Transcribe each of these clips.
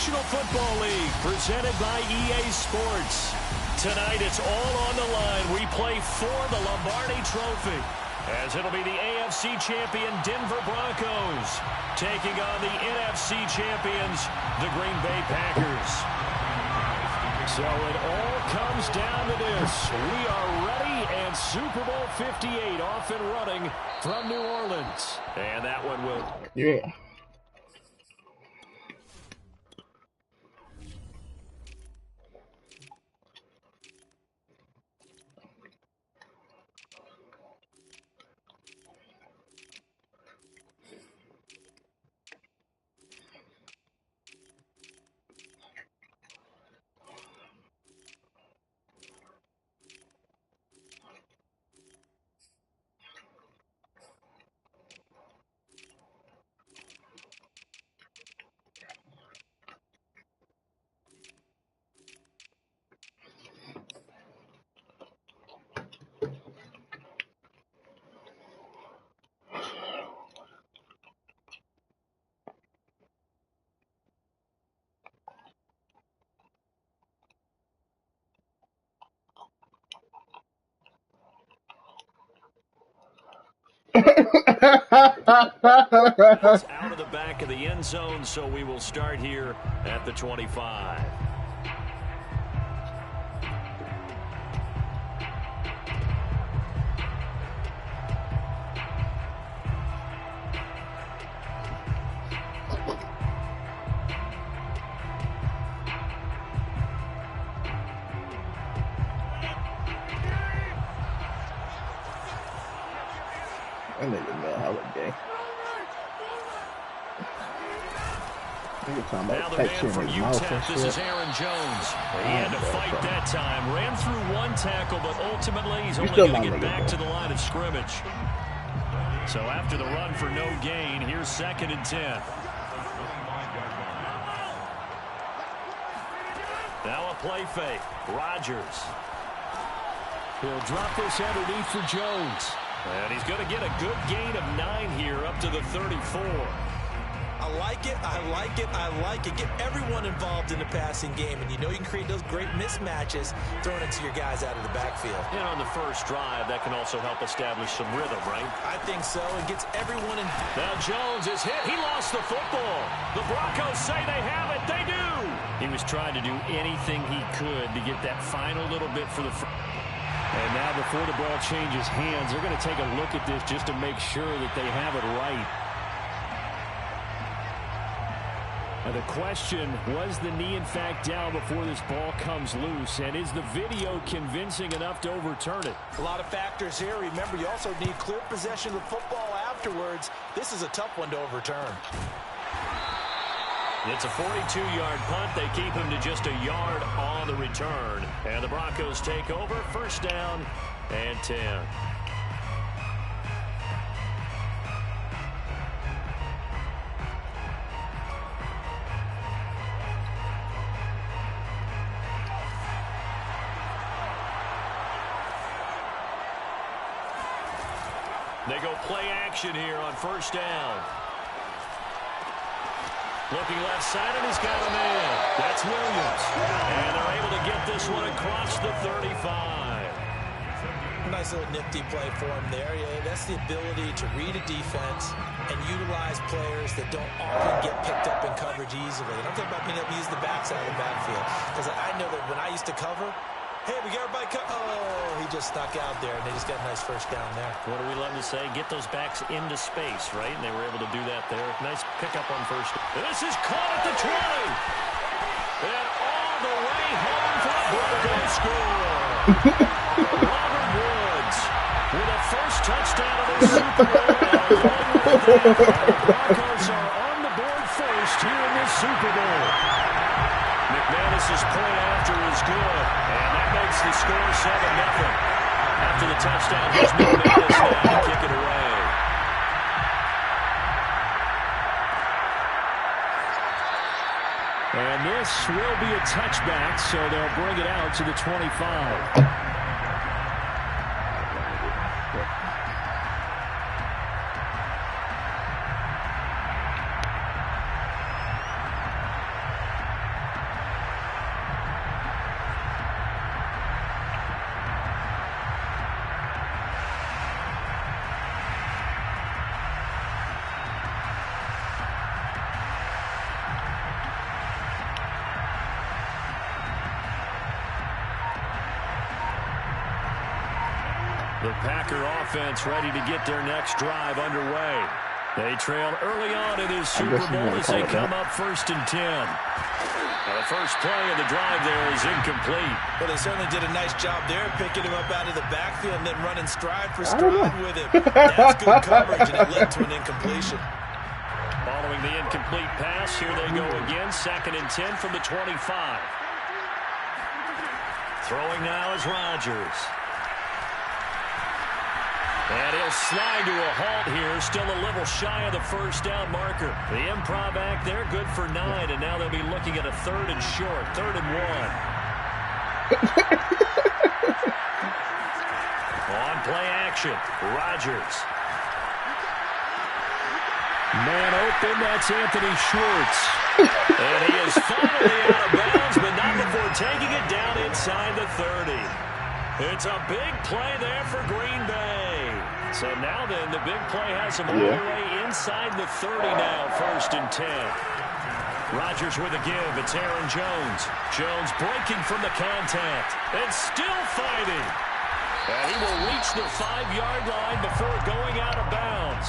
National Football League, presented by EA Sports. Tonight, it's all on the line. We play for the Lombardi Trophy, as it'll be the AFC champion Denver Broncos taking on the NFC champions, the Green Bay Packers. So it all comes down to this. We are ready, and Super Bowl 58 off and running from New Orleans. And that one will... Yeah. It's out of the back of the end zone, so we will start here at the 25. That nigga Mel Holiday. Now the man from UTEP, this is Aaron Jones. He had to fight that time. Ran through one tackle, but ultimately he's only going to get back to the line of scrimmage. So after the run for no gain, here's 2nd and 10. Now a play fake. Rodgers. He'll drop this underneath for Jones. And he's going to get a good gain of 9 here up to the 34. I like it, I like it, I like it. Get everyone involved in the passing game, and you know you can create those great mismatches throwing it to your guys out of the backfield. And on the first drive, that can also help establish some rhythm, right? I think so. It gets everyone in. Now Jones is hit. He lost the football. The Broncos say they have it. They do. He was trying to do anything he could to get that final little bit for the... And now before the ball changes hands, they're going to take a look at this just to make sure that they have it right. Now the question, was the knee in fact down before this ball comes loose? And is the video convincing enough to overturn it? A lot of factors here. Remember, you also need clear possession of the football afterwards. This is a tough one to overturn. It's a 42-yard punt. They keep him to just a yard on the return. And the Broncos take over. 1st down and 10. They go play action here on 1st down. Looking left side, and he's got a man. That's Williams. And they're able to get this one across the 35. Nice little nifty play for him there. Yeah, that's the ability to read a defense and utilize players that don't often get picked up in coverage easily. And I'm talking about being able to use the backs out of the backfield. Because I know that when I used to cover, hey, we got everybody oh, he just stuck out there, and they just got a nice 1st down there. What do we love to say? Get those backs into space, right? And they were able to do that there. Nice pickup on 1st. This is caught at the 20. And all the way home for the Broncos score. Robert Woods with a 1st touchdown of the Super Bowl. The Broncos are on the board first here in this Super Bowl. McManus's point after is good, and that makes the score 7-0. After the touchdown, here's McManus now to kick it away. And this will be a touchback, so they'll bring it out to the 25. The Packer offense ready to get their next drive underway. They trail early on in this Super Bowl as they come up 1st and 10. The first play of the drive there is incomplete. Well, they certainly did a nice job there, picking him up out of the backfield and then running stride for stride with him. That's good coverage, and it led to an incompletion. Following the incomplete pass, here they go again. 2nd and 10 from the 25. Throwing now is Rodgers. And he'll slide to a halt here, still a little shy of the first down marker. The improv act there, good for 9, and now they'll be looking at a 3rd and short, 3rd and 1. On play action, Rodgers. Man open, that's Anthony Schwartz. And he is finally out of bounds, but not before taking it down inside the 30. It's a big play there for Green Bay. So now then, the big play has him all the way inside the 30 now, 1st and 10. Rodgers with a give. It's Aaron Jones. Jones breaking from the contact and still fighting. And he will reach the 5-yard line before going out of bounds.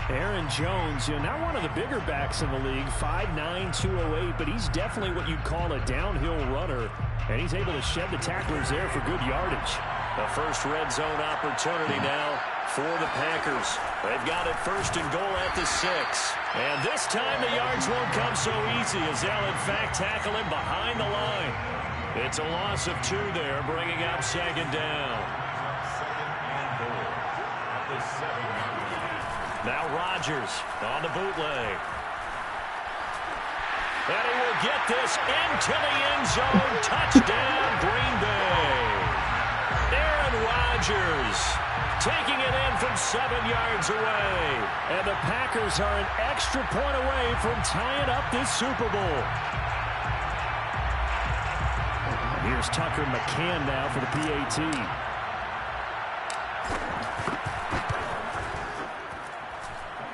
Aaron Jones, not one of the bigger backs in the league, 5'9", 208, but he's definitely what you'd call a downhill runner, and he's able to shed the tacklers there for good yardage. The first red zone opportunity now for the Packers. They've got it 1st and goal at the 6. And this time the yards won't come so easy as they'll in fact tackle him behind the line. It's a loss of 2 there, bringing up 2nd down. Now Rodgers on the bootleg. And he will get this into the end zone. Touchdown, Green Bay. Aaron Rodgers taking it in from 7 yards away. And the Packers are an extra point away from tying up this Super Bowl. Here's Tucker McCann now for the PAT.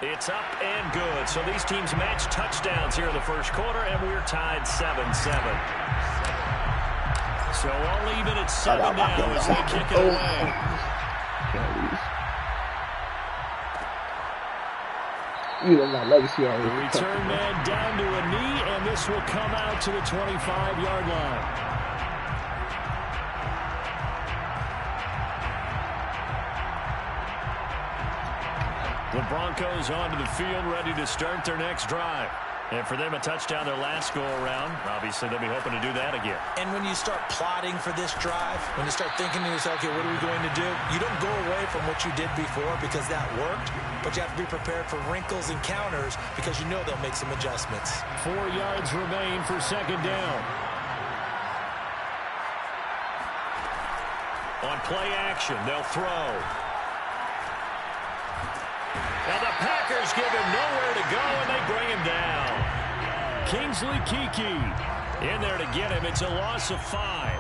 It's up and good. So these teams match touchdowns here in the first quarter, and we're tied 7-7. So all even at 7 now as they kick it away. The return man down to a knee, and this will come out to the 25-yard line. The Broncos onto the field, ready to start their next drive. And for them, a touchdown their last go-around. Obviously, they'll be hoping to do that again. And when you start plotting for this drive, when you start thinking to yourself, okay, what are we going to do? You don't go away from what you did before because that worked, but you have to be prepared for wrinkles and counters because you know they'll make some adjustments. 4 yards remain for 2nd down. On play action, they'll throw. Now the Packers give him nowhere to go, and they bring him down. Kingsley Keke in there to get him. It's a loss of 5.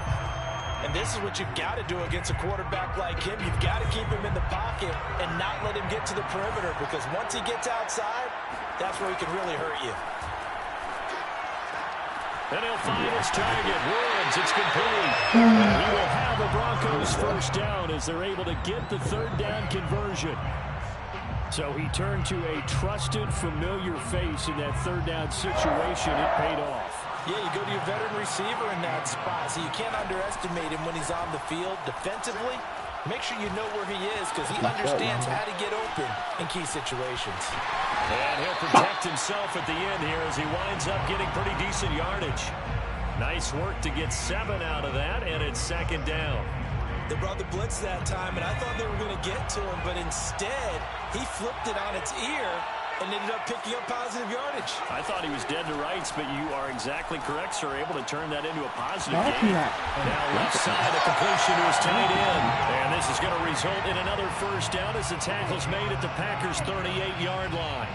And this is what you've got to do against a quarterback like him. You've got to keep him in the pocket and not let him get to the perimeter, because once he gets outside, that's where he can really hurt you. And he'll find his target. Woods, it's complete. And he will have the Broncos 1st down as they're able to get the 3rd down conversion. So he turned to a trusted, familiar face in that 3rd down situation. It paid off. Yeah, you go to your veteran receiver in that spot, so you can't underestimate him when he's on the field. Defensively, make sure you know where he is because he understands how to get open in key situations. And he'll protect himself at the end here as he winds up getting pretty decent yardage. Nice work to get 7 out of that, and it's 2nd down. They brought the blitz that time, and I thought they were going to get to him, but instead, he flipped it on its ear and ended up picking up positive yardage. I thought he was dead to rights, but you are exactly correct, sir. Able to turn that into a positive game. Now left side, a completion to his tight end. And this is going to result in another 1st down as the tackle's made at the Packers' 38-yard line.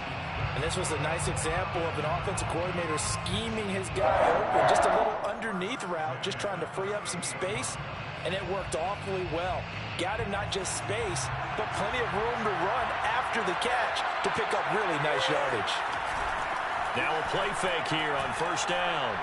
And this was a nice example of an offensive coordinator scheming his guy open. Just a little underneath route, just trying to free up some space. And it worked awfully well. Got him not just space, but plenty of room to run after the catch to pick up really nice yardage. Now a play fake here on 1st down.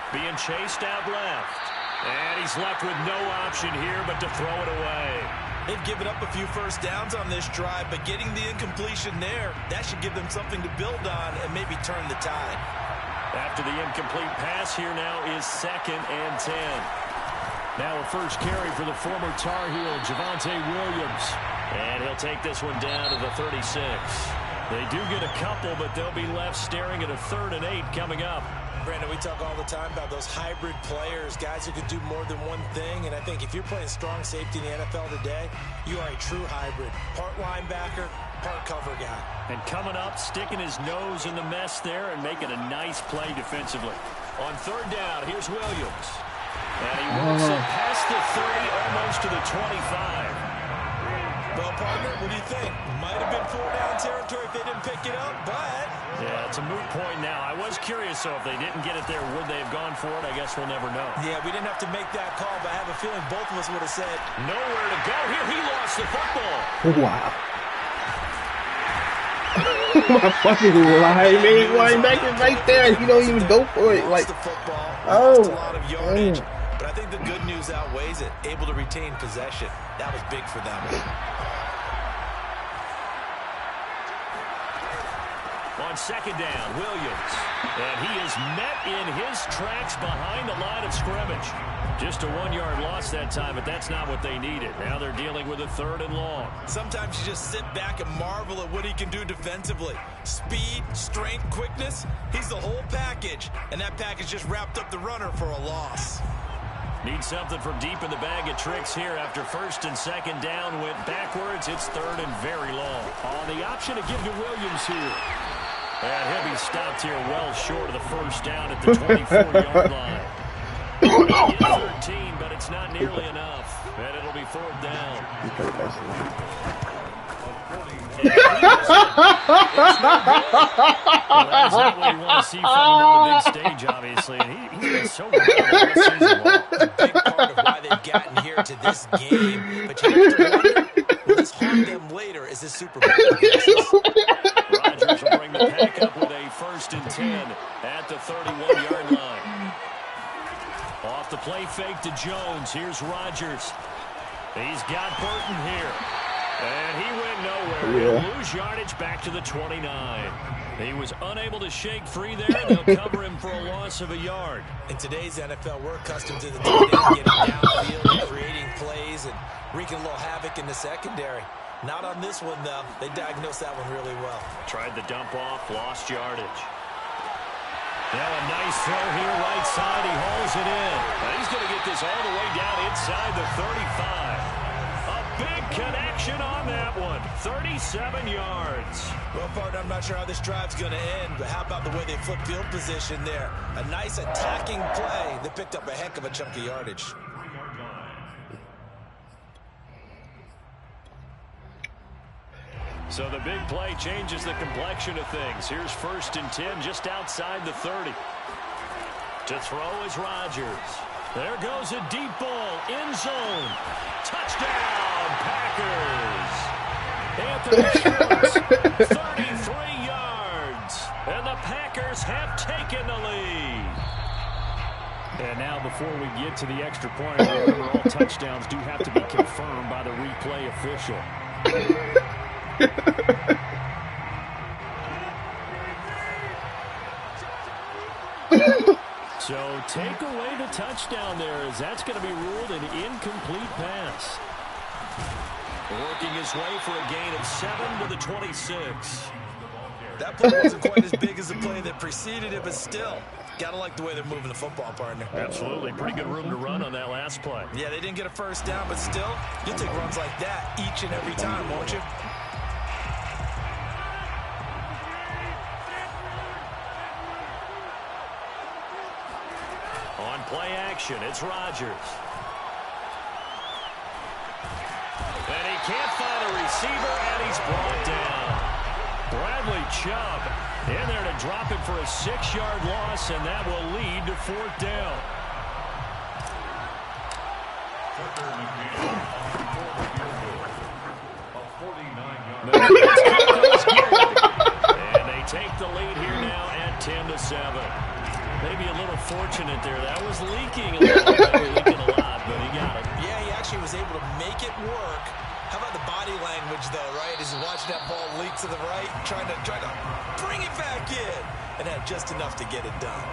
Being chased out left. And he's left with no option here but to throw it away. They've given up a few first downs on this drive, but getting the incompletion there, that should give them something to build on and maybe turn the tide. After the incomplete pass, here now is 2nd and 10. Now a first carry for the former Tar Heel, Javonte Williams. And he'll take this one down to the 36. They do get a couple, but they'll be left staring at a 3rd and 8 coming up. Brandon, we talk all the time about those hybrid players, guys who can do more than one thing. And I think if you're playing strong safety in the NFL today, you are a true hybrid. Part linebacker, part cover guy. And coming up, sticking his nose in the mess there and making a nice play defensively. On 3rd down, here's Williams. And he works it past the 30, almost to the 25. Well, partner, what do you think? Might have been 4-down territory if they didn't pick it up, but... Yeah, it's a moot point now. I was curious, so if they didn't get it there, would they have gone for it? I guess we'll never know. Yeah, we didn't have to make that call, but I have a feeling both of us would have said... Nowhere to go here. He lost the football. Wow. My fucking lie, man. Linebacker right there. You don't even go for it. Like, the football, oh, a lot of yardage, but I think the good news outweighs it. Able to retain possession. That was big for them. On 2nd down, Williams. And he is met in his tracks behind the line of scrimmage. Just a 1-yard loss that time, but that's not what they needed. Now they're dealing with a 3rd and long. Sometimes you just sit back and marvel at what he can do defensively. Speed, strength, quickness, he's the whole package. And that package just wrapped up the runner for a loss. Need something from deep in the bag of tricks here after 1st and 2nd down went backwards. It's 3rd and very long. On the option to give to Williams here. And he'll be stopped here well short of the 1st down at the 24-yard line. It's 13, but it's not nearly enough. And it'll be 4th down. Well, that is not what you want to see from him on the big stage, obviously. And he's been so good all season long. It's a big part of why they've gotten here to this game. But you have to wonder, will this haunt them later as this Super Bowl progresses? Rodgers will bring the pack up with a 1st and 10 at the 31-yard line. Off the play fake to Jones. Here's Rodgers. He's got Burton here. And he went nowhere. He'll lose yardage back to the 29. He was unable to shake free there. They'll cover him for a loss of a yard. In today's NFL, we're accustomed to the tight end getting downfield and creating plays and wreaking a little havoc in the secondary. Not on this one, though. They diagnosed that one really well. Tried the dump off, lost yardage. Now a nice throw here right side. He hauls it in. He's going to get this all the way down inside the 35. A big connection on that one. 37 yards. Well, partner, I'm not sure how this drive's going to end, but how about the way they flip field position there? A nice attacking play. They picked up a heck of a chunk of yardage. So the big play changes the complexion of things. Here's 1st and 10 just outside the 30. To throw is Rodgers. There goes a deep ball. End zone. Touchdown, Packers. Anthony Schwartz, 33 yards. And the Packers have taken the lead. And now before we get to the extra point, remember all touchdowns do have to be confirmed by the replay official. So take away the touchdown there, as that's going to be ruled an incomplete pass. Working his way for a gain of 7 to the 26. That play wasn't quite as big as the play that preceded it, but still, gotta like the way they're moving the football, partner. Absolutely. Pretty good room to run on that last play. Yeah, they didn't get a first down, but still, you'll take runs like that each and every time, won't you? On play action, it's Rodgers. And he can't find a receiver, and he's brought down. Bradley Chubb in there to drop it for a 6-yard loss, and that will lead to 4th down. And they take the lead here now at 10-7. Maybe a little fortunate there. That was leaking a little bit, leaking a lot, but he got it. Yeah, he actually was able to make it work. How about the body language, though, right? As he's watching that ball leak to the right, trying to bring it back in, and had just enough to get it done.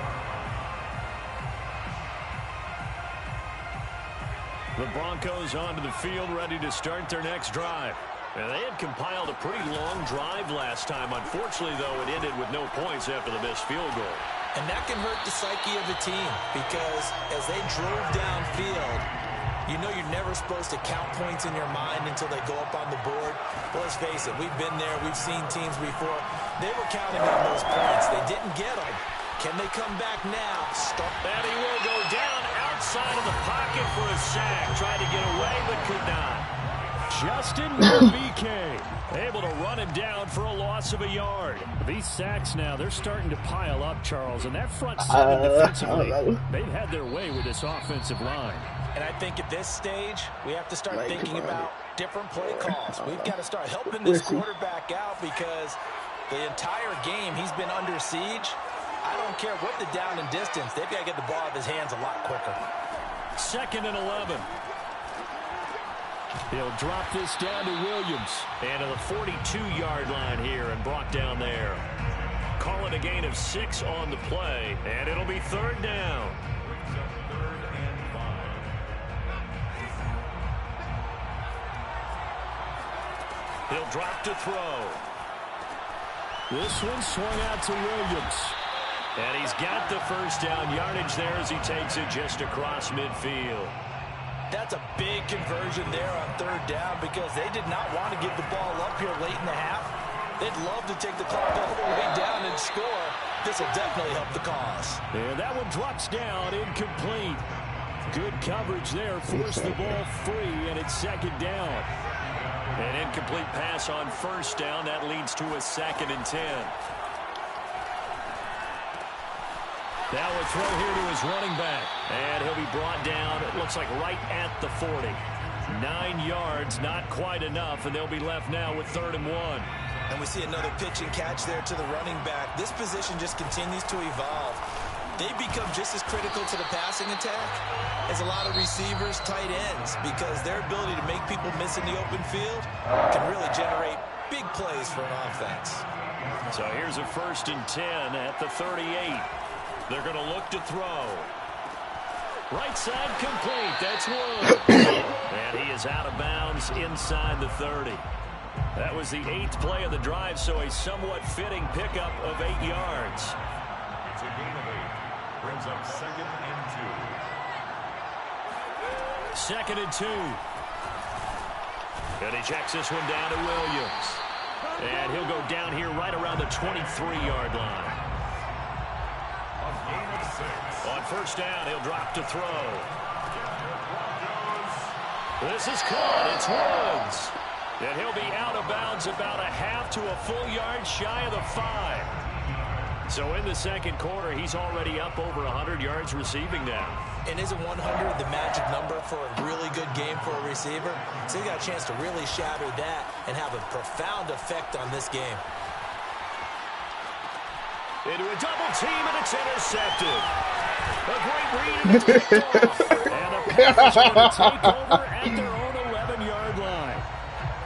The Broncos onto the field, ready to start their next drive. And they had compiled a pretty long drive last time. Unfortunately, though, it ended with no points after the missed field goal. And that can hurt the psyche of a team because as they drove downfield, you know you're never supposed to count points in your mind until they go up on the board. But let's face it, we've been there. We've seen teams before. They were counting on those points. They didn't get them. Can they come back now? And he will go down outside of the pocket for a sack. Tried to get away, but could not. Justin Madubuike able to run him down for a loss of a yard. These sacks now, they're starting to pile up, Charles, and that front seven defensively, they've had their way with this offensive line. And I think at this stage, we have to start thinking about different play calls. We've got to start helping this quarterback out because the entire game he's been under siege. I don't care what the down and distance. They've got to get the ball out of his hands a lot quicker. 2nd and 11. He'll drop this down to Williams. And to the 42-yard line here and brought down there. Call it a gain of 6 on the play, and it'll be 3rd down. He'll drop to throw. This one swung out to Williams. And he's got the first down yardage there as he takes it just across midfield. That's a big conversion there on 3rd down because they did not want to give the ball up here late in the half. They'd love to take the clock all the way down and score. This will definitely help the cause. And that one drops down, incomplete. Good coverage there, forced the ball free, and it's 2nd down. An incomplete pass on 1st down. That leads to a 2nd and 10. Now a throw here to his running back. And he'll be brought down, it looks like right at the 40. 9 yards, not quite enough, and they'll be left now with 3rd and 1. And we see another pitch and catch there to the running back. This position just continues to evolve. They become just as critical to the passing attack as a lot of receivers, tight ends, because their ability to make people miss in the open field can really generate big plays for an offense. So here's a 1st and 10 at the 38. They're going to look to throw. Right side complete. That's Woods. And he is out of bounds inside the 30. That was the 8th play of the drive, so a somewhat fitting pickup of 8 yards. It's a gain of 8. Brings up 2nd and 2. 2nd and 2. And he checks this one down to Williams. And he'll go down here right around the 23-yard line. On 1st down, he'll drop to throw. This is caught. It's Woods. And he'll be out of bounds about a half to a full yard shy of the 5. So in the 2nd quarter, he's already up over 100 yards receiving now. And isn't 100 the magic number for a really good game for a receiver? So he got a chance to really shatter that and have a profound effect on this game. Into a double team, and it's intercepted. A great read, and it's picked off. And the Packers going to take over at their own 11-yard line.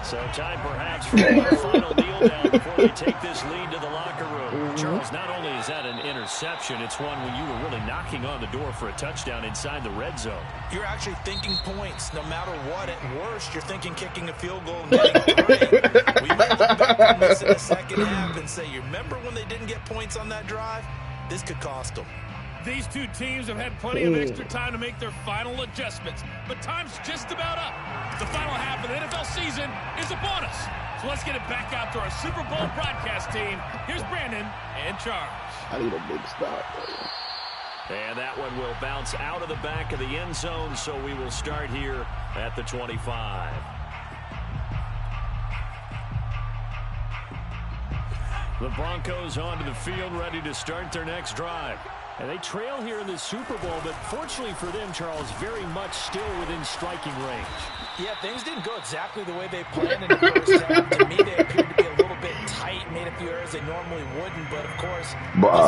So time perhaps for a final kneel down before they take this lead to the locker room. Charles, not only is that an interception, it's one when you were really knocking on the door for a touchdown inside the red zone. You're actually thinking points. No matter what, at worst, you're thinking kicking a field goal and getting 3. We might look back on this in the 2nd half and say, you remember when they didn't get points on that drive? This could cost them. These two teams have had plenty of extra time to make their final adjustments, but time's just about up. The final half of the NFL season is upon us. So let's get it back out to our Super Bowl broadcast team. Here's Brandon and Charles. I need a big stop. And that one will bounce out of the back of the end zone, so we will start here at the 25. The Broncos onto the field, ready to start their next drive. And they trail here in the Super Bowl, but fortunately for them, Charles, very much still within striking range. Yeah, things didn't go exactly the way they planned in the first half. To me, they appeared to be a little bit tired height, made a few errors they normally wouldn't, but of course,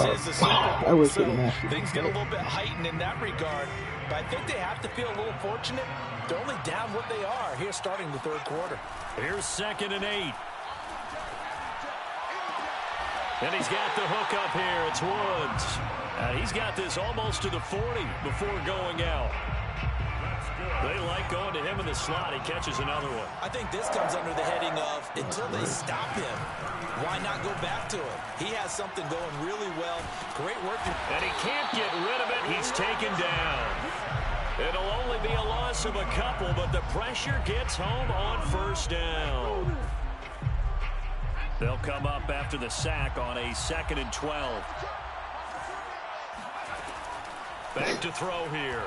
this is the Super that Bowl, was so nasty. things get a little bit heightened in that regard. But I think they have to feel a little fortunate. They're only down what they are here starting the third quarter. Here's 2nd and 8. And he's got the hook up here. It's Woods. And he's got this almost to the 40 before going out. They like going to him in the slot. He catches another one. I think this comes under the heading of until they stop him, why not go back to it? He has something going really well. Great work. And he can't get rid of it. He's taken down. It'll only be a loss of a couple, but the pressure gets home on 1st down. They'll come up after the sack on a 2nd and 12. Back to throw here.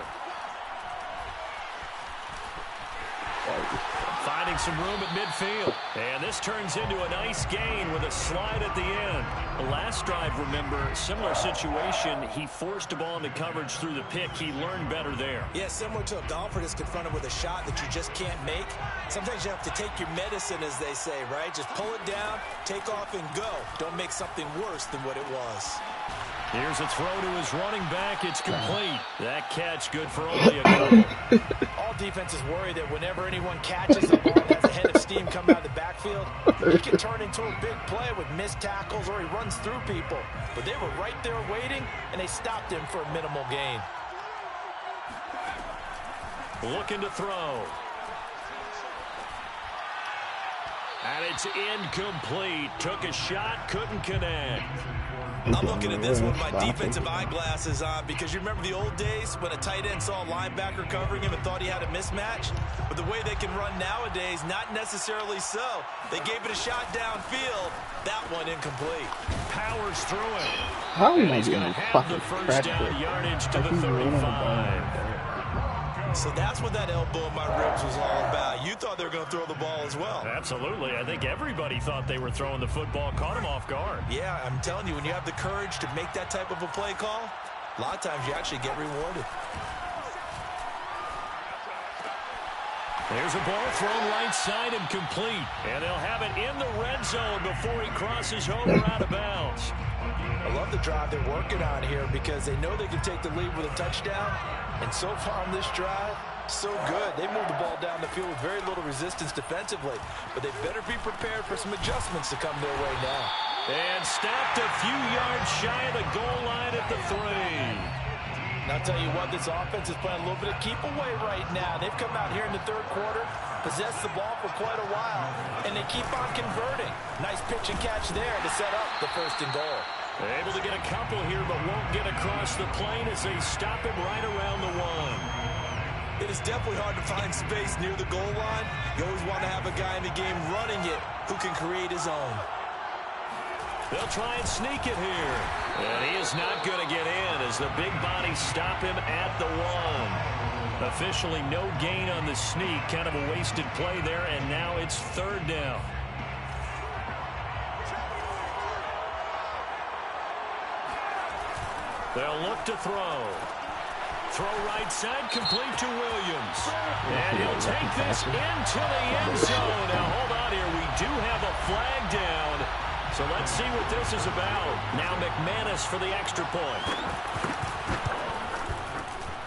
Finding some room at midfield. And this turns into a nice gain with a slide at the end. The last drive, remember, similar situation. He forced a ball into coverage through the pick. He learned better there. Yeah, similar to a golfer that's confronted with a shot that you just can't make. Sometimes you have to take your medicine, as they say, right? Just pull it down, take off, and go. Don't make something worse than what it was. Here's a throw to his running back. It's complete. That catch good for only a couple. All defenses worry that whenever anyone catches the ball and has a head of steam coming out of the backfield, he can turn into a big play with missed tackles or he runs through people. But they were right there waiting, and they stopped him for a minimal gain. Looking to throw. And it's incomplete. Took a shot, couldn't connect. I'm looking at this with my defensive eyeglasses on because you remember the old days when a tight end saw a linebacker covering him and thought he had a mismatch? But the way they can run nowadays, not necessarily so. They gave it a shot downfield. That one incomplete. Powers through it. How am I He's going getting to have fucking the first cracked down it? yardage to Like the he's running the ball 35. So that's what that elbow in my ribs was all about. You thought they were going to throw the ball as well. Absolutely. I think everybody thought they were throwing the football, caught him off guard. Yeah, I'm telling you, when you have the courage to make that type of a play call, a lot of times you actually get rewarded. There's a ball thrown right side and complete. And they'll have it in the red zone before he crosses over out of bounds. I love the drive they're working on here because they know they can take the lead with a touchdown. And so far on this drive, so good. They moved the ball down the field with very little resistance defensively. But they better be prepared for some adjustments to come their way now. And stopped a few yards shy of the goal line at the 3. And I'll tell you what, this offense is playing a little bit of keep away right now. They've come out here in the third quarter, possessed the ball for quite a while, and they keep on converting. Nice pitch and catch there to set up the 1st and goal. Able to get a couple here, but won't get across the plane as they stop him right around the 1. It is definitely hard to find space near the goal line. You always want to have a guy in the game running it who can create his own. They'll try and sneak it here. And he is not going to get in as the big bodies stop him at the 1. Officially no gain on the sneak. Kind of a wasted play there, and now it's 3rd down. They'll look to throw. Throw right side, complete to Williams. And he'll take this into the end zone. Now, hold on here. We do have a flag down. So let's see what this is about. Now McManus for the extra point.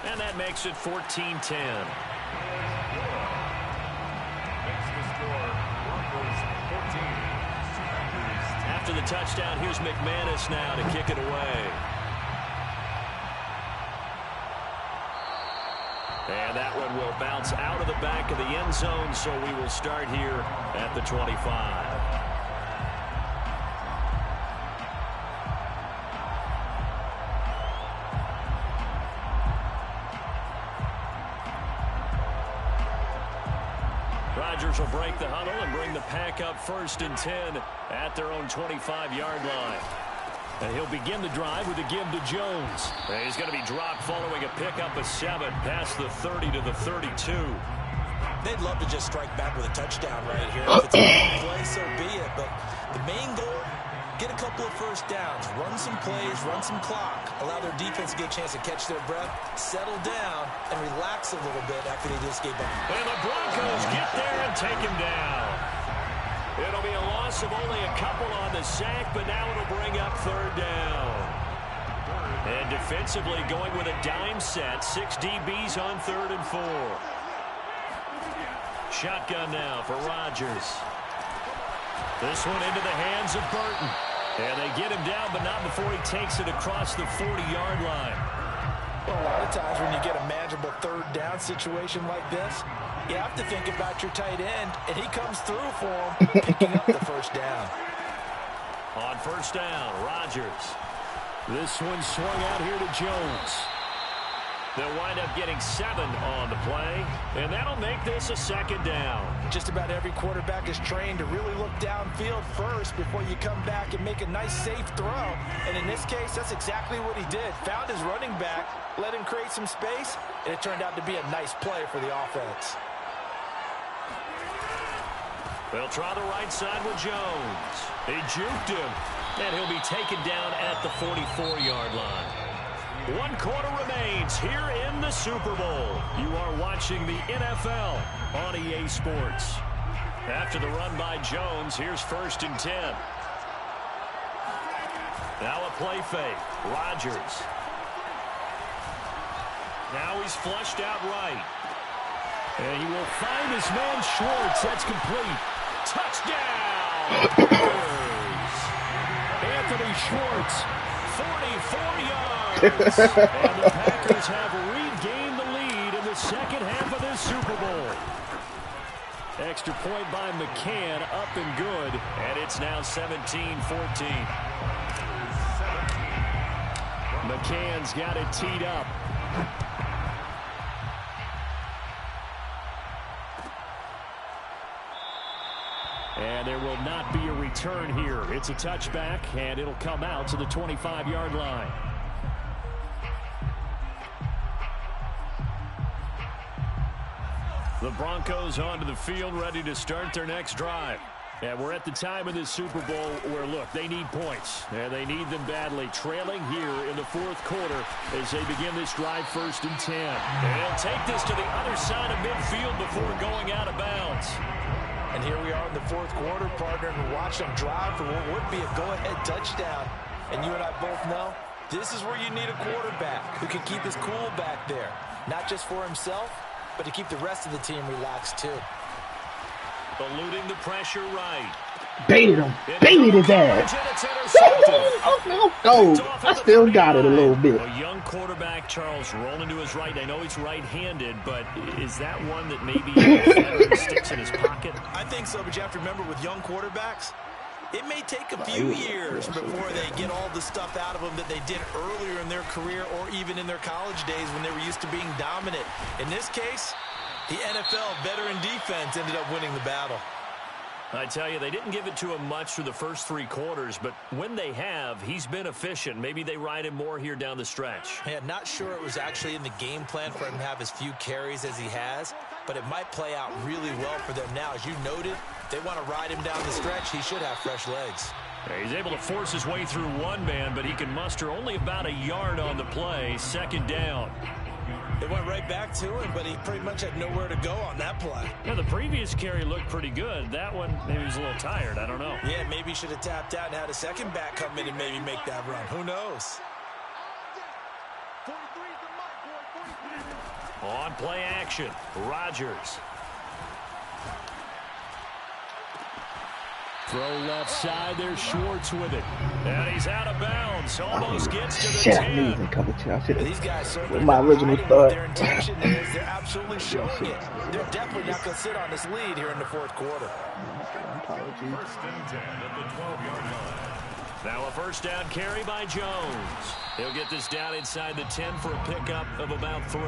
And that makes it 14-10. After the touchdown, here's McManus now to kick it away. And that one will bounce out of the back of the end zone, so we will start here at the 25. Rodgers will break the huddle and bring the pack up 1st and 10 at their own 25-yard line. And he'll begin the drive with a give to Jones. And he's going to be dropped following a pickup of 7 past the 30 to the 32. They'd love to just strike back with a touchdown right here. If it's a long play, so be it. But the main goal, get a couple of first downs, run some plays, run some clock, allow their defense to get a chance to catch their breath, settle down, and relax a little bit after they just gave up. And the Broncos get there and take him down. It'll be a loss of only a couple on the sack, but now it'll bring up third down. And defensively going with a dime set. 6 DBs on 3rd and 4. Shotgun now for Rodgers. This one into the hands of Burton. And they get him down, but not before he takes it across the 40-yard line. Well, a lot of times when you get a manageable 3rd down situation like this, you have to think about your tight end, and he comes through for him, picking up the 1st down. On 1st down, Rodgers. This one swung out here to Jones. They'll wind up getting 7 on the play, and that'll make this a 2nd down. Just about every quarterback is trained to really look downfield first before you come back and make a nice, safe throw. And in this case, that's exactly what he did. Found his running back, let him create some space, and it turned out to be a nice play for the offense. They'll try the right side with Jones. They juked him, and he'll be taken down at the 44-yard line. 1 quarter remains here in the Super Bowl. You are watching the NFL on EA Sports. After the run by Jones, here's 1st and 10. Now a play fake. Rodgers. Now he's flushed out right. And he will find his man Schwartz. That's complete. Touchdown! Anthony Schwartz, 44 yards. And the Packers have regained the lead in the 2nd half of this Super Bowl. Extra point by McCann, up and good. And it's now 17-14. McCann's got it teed up. And there will not be a return here. It's a touchback, and it'll come out to the 25-yard line. The Broncos onto the field, ready to start their next drive. And we're at the time in this Super Bowl where, look, they need points. And they need them badly. Trailing here in the 4th quarter as they begin this drive 1st and 10. And they'll take this to the other side of midfield before going out of bounds. And here we are in the 4th quarter, partner, and watch them drive for what would be a go-ahead touchdown. And you and I both know this is where you need a quarterback who can keep his cool back there. Not just for himself, but to keep the rest of the team relaxed too. Eluding the pressure right. Baited him. Baited his ass. Oh, I still got it a little bit. A young quarterback, Charles, rolling to his right. I know he's right-handed, but is that one that maybe sticks in his pocket? I think so, but you have to remember with young quarterbacks, it may take a few years before they get all the stuff out of them that they did earlier in their career or even in their college days when they were used to being dominant. In this case, the NFL veteran defense ended up winning the battle. I tell you, they didn't give it to him much through the first 3 quarters, but when they have, he's been efficient. Maybe they ride him more here down the stretch. Yeah, not sure it was actually in the game plan for him to have as few carries as he has, but it might play out really well for them now. As you noted, they want to ride him down the stretch. He should have fresh legs. Yeah, he's able to force his way through one man, but he can muster only about a yard on the play. 2nd down. It went right back to him, but he pretty much had nowhere to go on that play. Yeah, the previous carry looked pretty good. That one, maybe he was a little tired. I don't know. Yeah, maybe he should have tapped out and had a second back come in and maybe make that run. Who knows? On play action, Rodgers. Throw left side, there's Schwartz with it. And he's out of bounds. Almost gets to the 10. These guys certainly my original thought. Their intention is they're absolutely showing it. They're definitely not going to sit on this lead here in the 4th quarter. Apologies. 1st and 10 at the 12-yard line. Now a 1st down carry by Jones. He'll get this down inside the 10 for a pickup of about 3.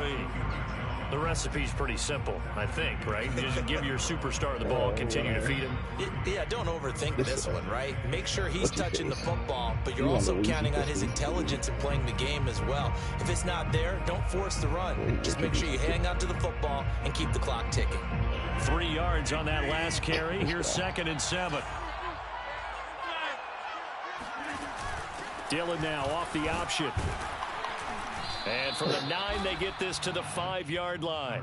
The recipe's pretty simple, I think, right? You just give your superstar the ball and continue to feed him. Yeah, don't overthink this one, right? Make sure he's touching the football, but you're also counting on his intelligence in playing the game as well. If it's not there, don't force the run. Just make sure you hang on to the football and keep the clock ticking. 3 yards on that last carry. Here's 2nd and 7. Dillon now off the option. And from the 9, they get this to the 5-yard line.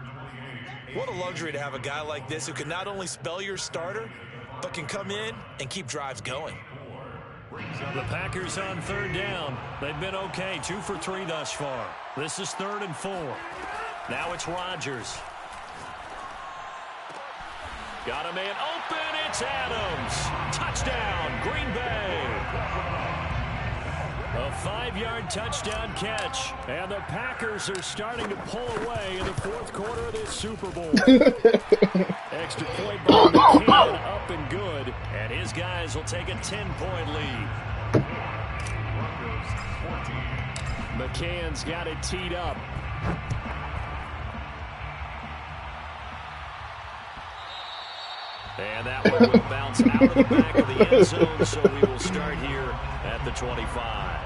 What a luxury to have a guy like this who can not only spell your starter, but can come in and keep drives going. The Packers on third down. They've been okay, 2 for 3 thus far. This is 3rd and 4. Now it's Rodgers. Got a man open. It's Adams. Touchdown, Green Bay. A 5-yard touchdown catch. And the Packers are starting to pull away in the 4th quarter of this Super Bowl. Extra point by McCann, up and good. And his guys will take a 10-point lead. McCann's got it teed up. And that one will bounce out of the back of the end zone, so we will start here at the 25.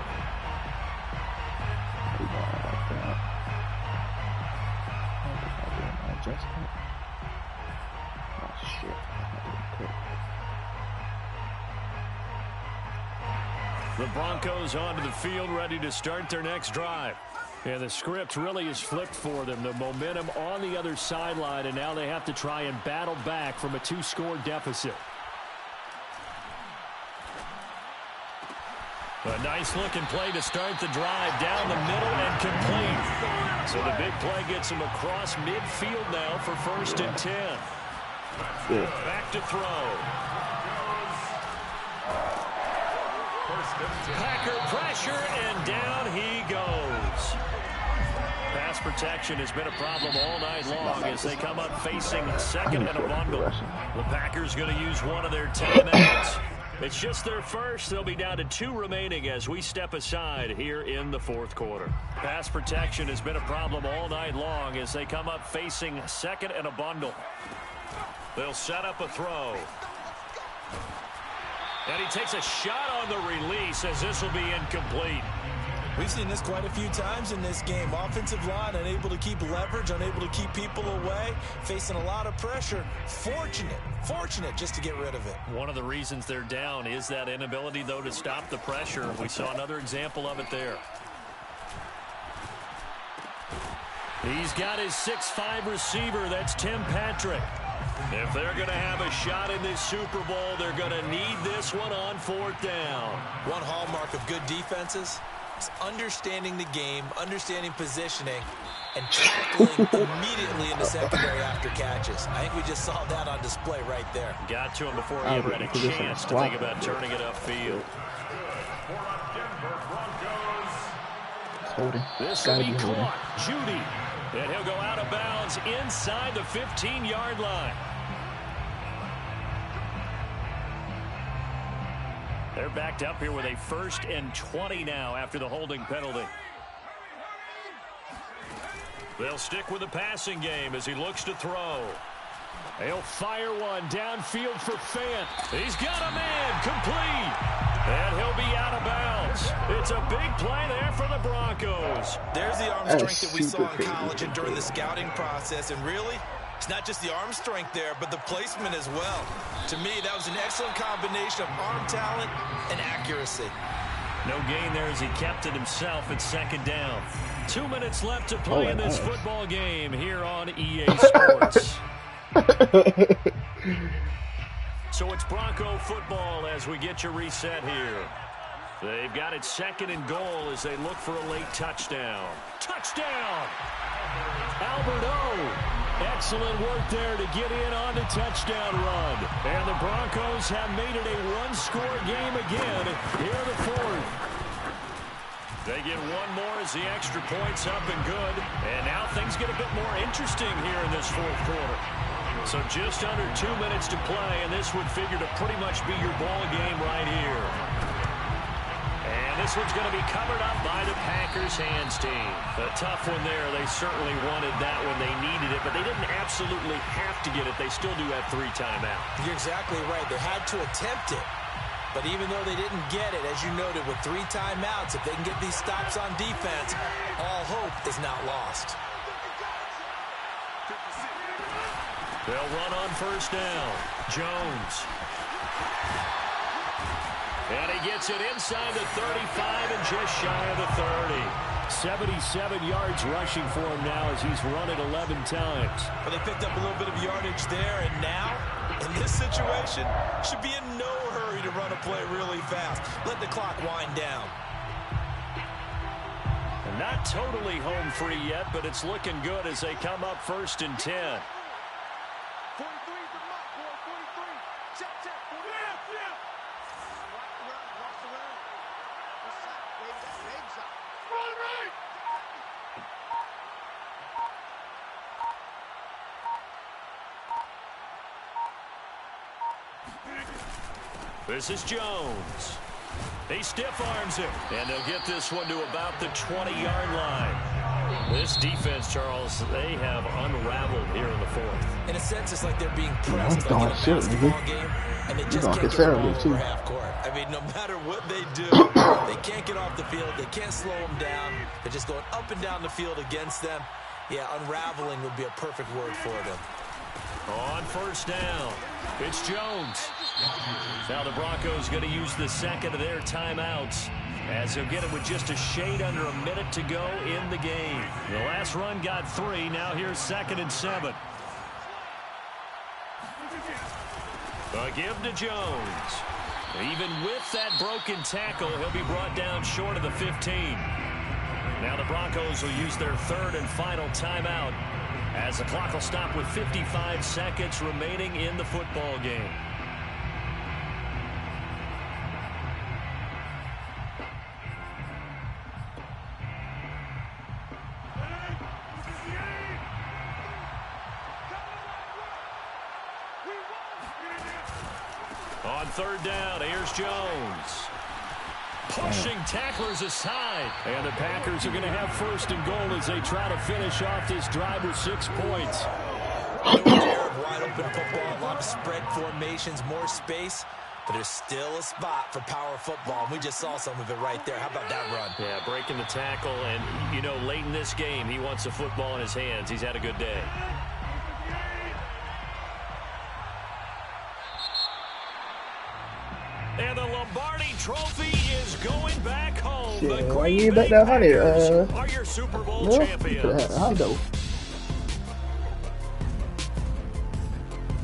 The Broncos onto the field, ready to start their next drive. And the script really is flipped for them. The momentum on the other sideline, and now they have to try and battle back from a 2-score deficit. A nice-looking play to start the drive down the middle and complete. So the big play gets him across midfield now for 1st and 10. Back to throw. Packer pressure, and down he goes. Pass protection has been a problem all night long as they come up facing 2nd and a bundle. The Packers going to use one of their timeouts. It's just their first. They'll be down to 2 remaining as we step aside here in the 4th quarter. Pass protection has been a problem all night long as they come up facing 2nd and a bundle. They'll set up a throw. And he takes a shot on the release as this will be incomplete. We've seen this quite a few times in this game. Offensive line unable to keep leverage, unable to keep people away, facing a lot of pressure. Fortunate just to get rid of it. One of the reasons they're down is that inability, though, to stop the pressure. We saw another example of it there. He's got his 6'5" receiver. That's Tim Patrick. If they're going to have a shot in this Super Bowl, they're going to need this one on 4th down. One hallmark of good defenses is understanding the game, understanding positioning, and tackling immediately in the secondary after catches. I think we just saw that on display right there. Got to him before he ever had a chance to think about turning it upfield. This will be caught. Judy. And he'll go out of bounds inside the 15-yard line. They're backed up here with a 1st and 20 now after the holding penalty. They'll stick with the passing game as he looks to throw. He'll fire one downfield for Fant. He's got a man complete. And he'll be out of bounds. It's a big play there for the Broncos. There's the arm strength that we saw in college and during the scouting process. And really, it's not just the arm strength there, but the placement as well. To me, that was an excellent combination of arm talent and accuracy. No gain there as he kept it himself at 2nd down. 2 minutes left to play in this football game here on EA Sports. So it's Bronco football as we get you reset here. They've got it 2nd and goal as they look for a late touchdown. Touchdown! Albert O. Excellent work there to get in on the touchdown run. And the Broncos have made it a 1-score game again here in the 4th. They get one more as the extra point's up and good. And now things get a bit more interesting here in this 4th quarter. So just under 2 minutes to play, and this would figure to pretty much be your ball game right here. And this one's going to be covered up by the Packers hands team. A tough one there. They certainly wanted that when they needed it, but they didn't absolutely have to get it. They still do have 3 timeouts. You're exactly right. They had to attempt it. But even though they didn't get it, as you noted, with 3 timeouts, if they can get these stops on defense, all hope is not lost. They'll run on 1st down. Jones. And he gets it inside the 35 and just shy of the 30. 77 yards rushing for him now as he's run it 11 times. But they picked up a little bit of yardage there, and now In this situation, should be in no hurry to run a play really fast. Let the clock wind down. Not totally home free yet, but it's looking good as they come up 1st and 10. This is Jones. He stiff arms him, and they'll get this one to about the 20-yard line. This defense, Charles, they have unraveled here in the 4th. In a sense, it's like they're being pressed like in a basketball game, and they just can't get the ball over half court. I mean, no matter what they do, they can't get off the field. They can't slow them down. They're just going up and down the field against them. Yeah, unraveling would be a perfect word for them. On 1st down, it's Jones. Now the Broncos going to use the second of their timeouts as they'll get it with just a shade under a minute to go in the game. The last run got 3. Now here's 2nd and 7. A give to Jones. Even with that broken tackle, he'll be brought down short of the 15. Now the Broncos will use their 3rd and final timeout as the clock will stop with 55 seconds remaining in the football game. On 3rd down, here's Jones. Pushing tacklers aside. And the Packers are going to have 1st and goal as they try to finish off this drive with 6 points. Wide open football, a lot of spread formations, more space. But there's still a spot for power football. And we just saw some of it right there. How about that run? Yeah, breaking the tackle. And, you know, late in this game, he wants the football in his hands. He's had a good day. And the Lombardi Trophy is going back home. Shit, the why Green you Bay bet that honey? Packers are your Super Bowl champions.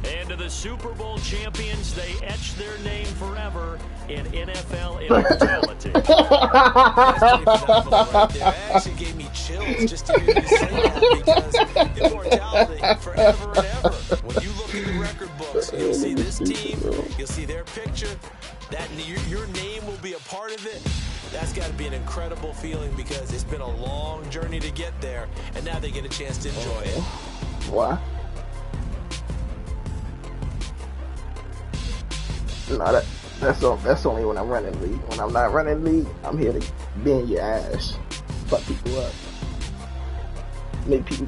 And to the Super Bowl champions, they etch their name forever in NFL immortality. That's pretty phenomenal right there. It actually gave me chills just to hear you say that, because immortality forever and ever. When you look in the record books, you'll see this team, you'll see their picture, that your name will be a part of it. That's got to be an incredible feeling because it's been a long journey to get there, and now they get a chance to enjoy it. Why? No, that's only when I'm running league. When I'm not running league, I'm here to bend your ass, fuck people up, make people